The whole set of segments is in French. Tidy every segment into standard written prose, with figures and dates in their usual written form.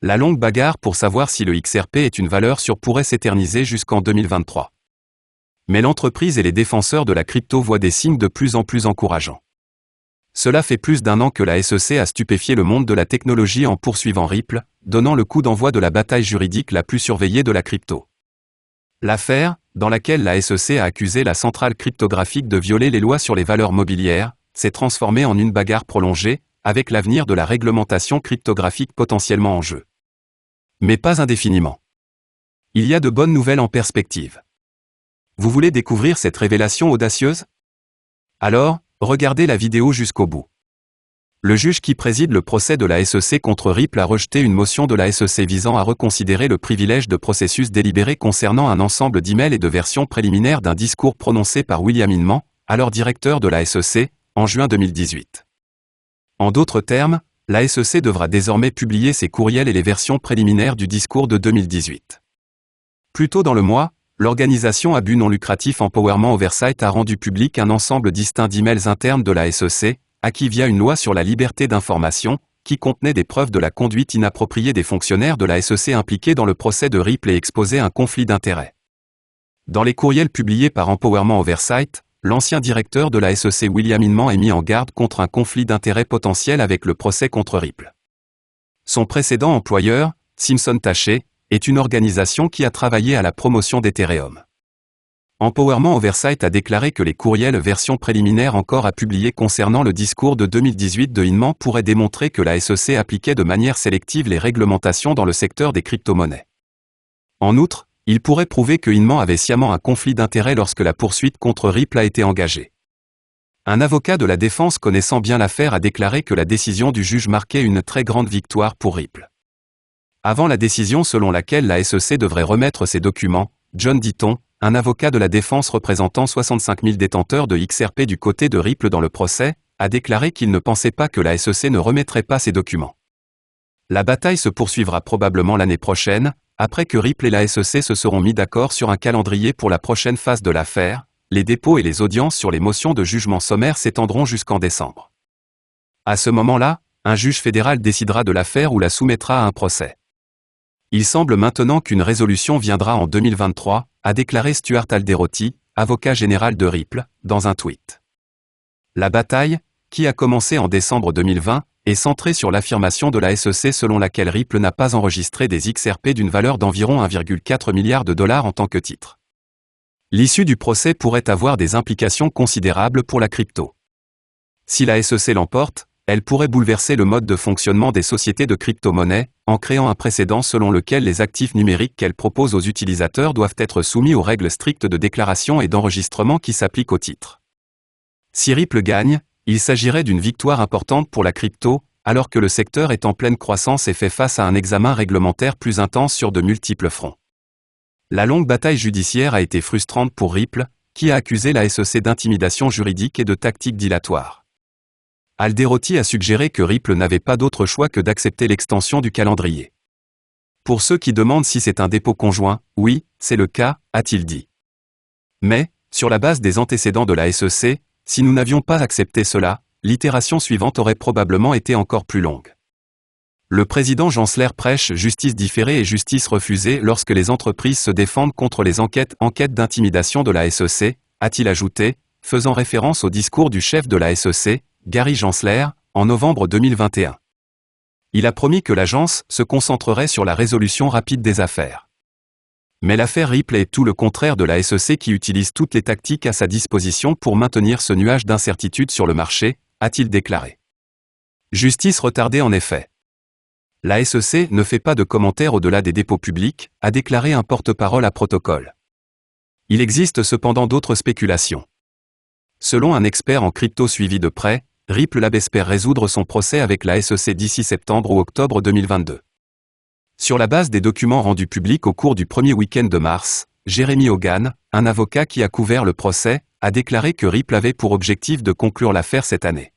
La longue bagarre pour savoir si le XRP est une valeur sûre pourrait s'éterniser jusqu'en 2023. Mais l'entreprise et les défenseurs de la crypto voient des signes de plus en plus encourageants. Cela fait plus d'1 an que la SEC a stupéfié le monde de la technologie en poursuivant Ripple, donnant le coup d'envoi de la bataille juridique la plus surveillée de la crypto. L'affaire, dans laquelle la SEC a accusé la centrale cryptographique de violer les lois sur les valeurs mobilières, s'est transformée en une bagarre prolongée, avec l'avenir de la réglementation cryptographique potentiellement en jeu. Mais pas indéfiniment. Il y a de bonnes nouvelles en perspective. Vous voulez découvrir cette révélation audacieuse? Alors, regardez la vidéo jusqu'au bout. Le juge qui préside le procès de la SEC contre Ripple a rejeté une motion de la SEC visant à reconsidérer le privilège de processus délibéré concernant un ensemble d'emails et de versions préliminaires d'un discours prononcé par William Inman, alors directeur de la SEC, en juin 2018. En d'autres termes, la SEC devra désormais publier ses courriels et les versions préliminaires du discours de 2018. Plus tôt dans le mois, l'organisation à but non lucratif Empowerment Oversight a rendu public un ensemble distinct d'emails internes de la SEC, acquis via une loi sur la liberté d'information, qui contenait des preuves de la conduite inappropriée des fonctionnaires de la SEC impliqués dans le procès de Ripple et exposait un conflit d'intérêts. Dans les courriels publiés par Empowerment Oversight, l'ancien directeur de la SEC William Inman est mis en garde contre un conflit d'intérêts potentiel avec le procès contre Ripple. Son précédent employeur, Simpson Taché, est une organisation qui a travaillé à la promotion d'Ethereum. Empowerment Oversight a déclaré que les courriels version préliminaire encore à publier concernant le discours de 2018 de Inman pourraient démontrer que la SEC appliquait de manière sélective les réglementations dans le secteur des crypto-monnaies. En outre, il pourrait prouver que Inman avait sciemment un conflit d'intérêts lorsque la poursuite contre Ripple a été engagée. Un avocat de la défense connaissant bien l'affaire a déclaré que la décision du juge marquait une très grande victoire pour Ripple. Avant la décision selon laquelle la SEC devrait remettre ses documents, John Ditton, un avocat de la défense représentant 65 000 détenteurs de XRP du côté de Ripple dans le procès, a déclaré qu'il ne pensait pas que la SEC ne remettrait pas ses documents. La bataille se poursuivra probablement l'année prochaine, après que Ripple et la SEC se seront mis d'accord sur un calendrier pour la prochaine phase de l'affaire. Les dépôts et les audiences sur les motions de jugement sommaire s'étendront jusqu'en décembre. À ce moment-là, un juge fédéral décidera de l'affaire ou la soumettra à un procès. Il semble maintenant qu'une résolution viendra en 2023, a déclaré Stuart Alderoty, avocat général de Ripple, dans un tweet. La bataille, qui a commencé en décembre 2020, est centrée sur l'affirmation de la SEC selon laquelle Ripple n'a pas enregistré des XRP d'une valeur d'environ 1,4 milliard de dollars en tant que titre. L'issue du procès pourrait avoir des implications considérables pour la crypto. Si la SEC l'emporte, elle pourrait bouleverser le mode de fonctionnement des sociétés de crypto-monnaies, en créant un précédent selon lequel les actifs numériques qu'elle propose aux utilisateurs doivent être soumis aux règles strictes de déclaration et d'enregistrement qui s'appliquent au titre. Si Ripple gagne, il s'agirait d'une victoire importante pour la crypto, alors que le secteur est en pleine croissance et fait face à un examen réglementaire plus intense sur de multiples fronts. La longue bataille judiciaire a été frustrante pour Ripple, qui a accusé la SEC d'intimidation juridique et de tactiques dilatoires. Alderoty a suggéré que Ripple n'avait pas d'autre choix que d'accepter l'extension du calendrier. Pour ceux qui demandent si c'est un dépôt conjoint, oui, c'est le cas, a-t-il dit. Mais, sur la base des antécédents de la SEC, si nous n'avions pas accepté cela, l'itération suivante aurait probablement été encore plus longue. Le président Gensler prêche justice différée et justice refusée lorsque les entreprises se défendent contre les enquêtes d'intimidation de la SEC, a-t-il ajouté, faisant référence au discours du chef de la SEC, Gary Gensler, en novembre 2021. Il a promis que l'agence se concentrerait sur la résolution rapide des affaires. Mais l'affaire Ripple est tout le contraire de la SEC qui utilise toutes les tactiques à sa disposition pour maintenir ce nuage d'incertitude sur le marché, a-t-il déclaré. Justice retardée en effet. La SEC ne fait pas de commentaires au-delà des dépôts publics, a déclaré un porte-parole à Protocol. Il existe cependant d'autres spéculations. Selon un expert en crypto suivi de près, Ripple Lab espère résoudre son procès avec la SEC d'ici septembre ou octobre 2022. Sur la base des documents rendus publics au cours du premier week-end de mars, Jeremy Hogan, un avocat qui a couvert le procès, a déclaré que Ripple avait pour objectif de conclure l'affaire cette année.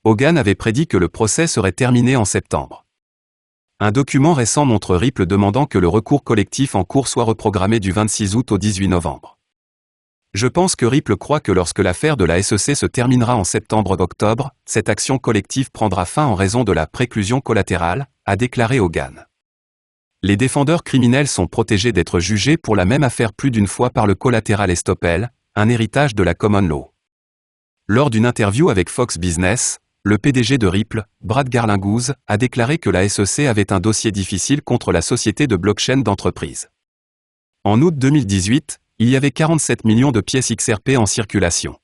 Hogan avait prédit que le procès serait terminé en septembre. Un document récent montre Ripple demandant que le recours collectif en cours soit reprogrammé du 26 août au 18 novembre. Je pense que Ripple croit que lorsque l'affaire de la SEC se terminera en septembre-octobre, cette action collective prendra fin en raison de la préclusion collatérale, a déclaré Hogan. Les défendeurs criminels sont protégés d'être jugés pour la même affaire plus d'une fois par le collateral estoppel, un héritage de la common law. Lors d'une interview avec Fox Business, le PDG de Ripple, Brad Garlinghouse, a déclaré que la SEC avait un dossier difficile contre la société de blockchain d'entreprise. En août 2018, il y avait 47 millions de pièces XRP en circulation.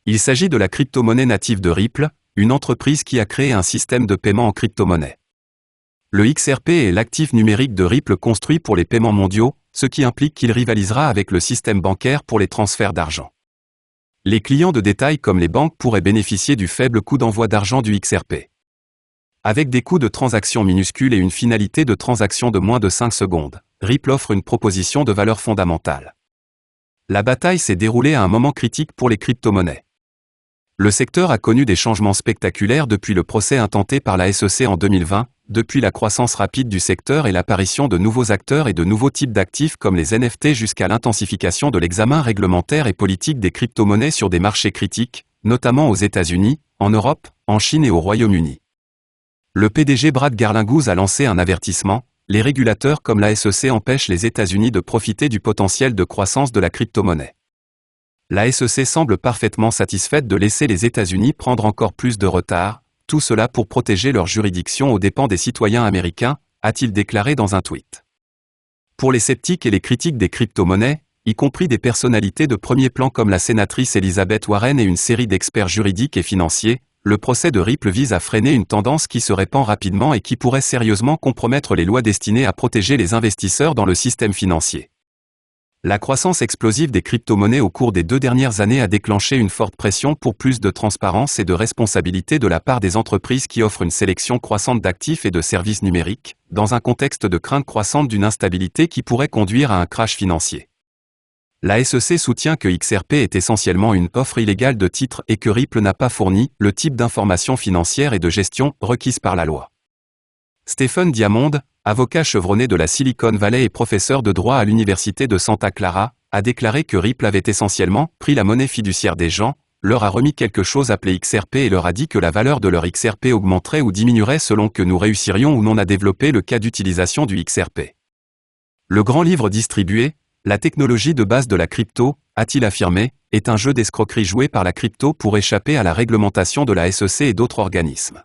Il s'agit de la crypto-monnaie native de Ripple, une entreprise qui a créé un système de paiement en crypto-monnaie. Le XRP est l'actif numérique de Ripple construit pour les paiements mondiaux, ce qui implique qu'il rivalisera avec le système bancaire pour les transferts d'argent. Les clients de détail comme les banques pourraient bénéficier du faible coût d'envoi d'argent du XRP. Avec des coûts de transaction minuscules et une finalité de transaction de moins de 5 secondes, Ripple offre une proposition de valeur fondamentale. La bataille s'est déroulée à un moment critique pour les crypto-monnaies. Le secteur a connu des changements spectaculaires depuis le procès intenté par la SEC en 2020, depuis la croissance rapide du secteur et l'apparition de nouveaux acteurs et de nouveaux types d'actifs comme les NFT jusqu'à l'intensification de l'examen réglementaire et politique des crypto-monnaies sur des marchés critiques, notamment aux États-Unis, en Europe, en Chine et au Royaume-Uni. Le PDG Brad Garlinghouse a lancé un avertissement: les régulateurs comme la SEC empêchent les États-Unis de profiter du potentiel de croissance de la crypto-monnaie. La SEC semble parfaitement satisfaite de laisser les États-Unis prendre encore plus de retard, tout cela pour protéger leur juridiction aux dépens des citoyens américains, a-t-il déclaré dans un tweet. Pour les sceptiques et les critiques des crypto-monnaies, y compris des personnalités de premier plan comme la sénatrice Elizabeth Warren et une série d'experts juridiques et financiers, le procès de Ripple vise à freiner une tendance qui se répand rapidement et qui pourrait sérieusement compromettre les lois destinées à protéger les investisseurs dans le système financier. La croissance explosive des crypto-monnaies au cours des 2 dernières années a déclenché une forte pression pour plus de transparence et de responsabilité de la part des entreprises qui offrent une sélection croissante d'actifs et de services numériques, dans un contexte de crainte croissante d'une instabilité qui pourrait conduire à un crash financier. La SEC soutient que XRP est essentiellement une offre illégale de titres et que Ripple n'a pas fourni le type d'informations financières et de gestion requises par la loi. Stephen Diamond, avocat chevronné de la Silicon Valley et professeur de droit à l'université de Santa Clara, a déclaré que Ripple avait essentiellement pris la monnaie fiduciaire des gens, leur a remis quelque chose appelé XRP et leur a dit que la valeur de leur XRP augmenterait ou diminuerait selon que nous réussirions ou non à développer le cas d'utilisation du XRP. Le grand livre distribué, la technologie de base de la crypto, a-t-il affirmé, est un jeu d'escroquerie joué par la crypto pour échapper à la réglementation de la SEC et d'autres organismes.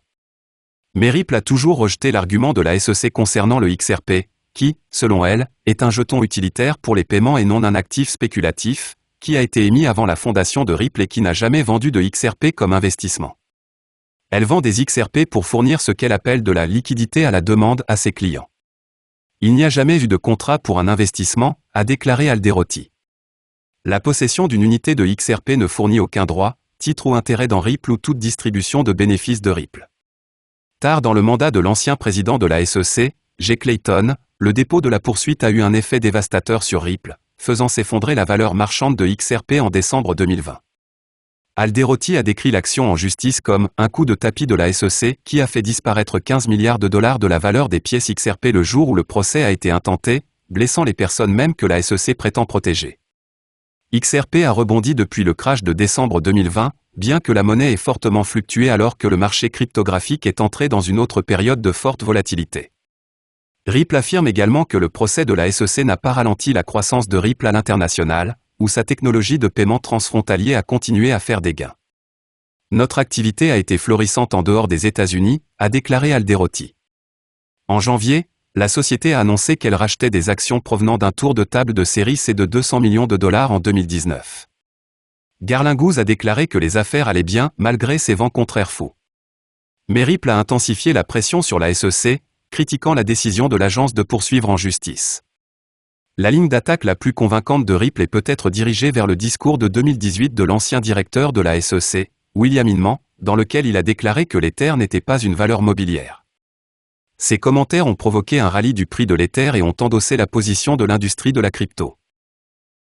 Mais Ripple a toujours rejeté l'argument de la SEC concernant le XRP, qui, selon elle, est un jeton utilitaire pour les paiements et non un actif spéculatif, qui a été émis avant la fondation de Ripple et qui n'a jamais vendu de XRP comme investissement. Elle vend des XRP pour fournir ce qu'elle appelle de la liquidité à la demande à ses clients. Il n'y a jamais eu de contrat pour un investissement, a déclaré Alderoty. La possession d'une unité de XRP ne fournit aucun droit, titre ou intérêt dans Ripple ou toute distribution de bénéfices de Ripple. Tard dans le mandat de l'ancien président de la SEC, Jay Clayton, le dépôt de la poursuite a eu un effet dévastateur sur Ripple, faisant s'effondrer la valeur marchande de XRP en décembre 2020. Alderoty a décrit l'action en justice comme un coup de tapis de la SEC qui a fait disparaître 15 milliards de dollars de la valeur des pièces XRP le jour où le procès a été intenté, blessant les personnes même que la SEC prétend protéger. XRP a rebondi depuis le crash de décembre 2020, bien que la monnaie ait fortement fluctué alors que le marché cryptographique est entré dans une autre période de forte volatilité. Ripple affirme également que le procès de la SEC n'a pas ralenti la croissance de Ripple à l'international, où sa technologie de paiement transfrontalier a continué à faire des gains. Notre activité a été florissante en dehors des États-Unis, a déclaré Alderoty. En janvier, la société a annoncé qu'elle rachetait des actions provenant d'un tour de table de série C de 200 millions de dollars en 2019. Garlinghouse a déclaré que les affaires allaient bien malgré ces vents contraires fous. Mais Ripple a intensifié la pression sur la SEC, critiquant la décision de l'agence de poursuivre en justice. La ligne d'attaque la plus convaincante de Ripple est peut-être dirigée vers le discours de 2018 de l'ancien directeur de la SEC, William Inman, dans lequel il a déclaré que l'Ether n'était pas une valeur mobilière. Ces commentaires ont provoqué un rallye du prix de l'Ether et ont endossé la position de l'industrie de la crypto.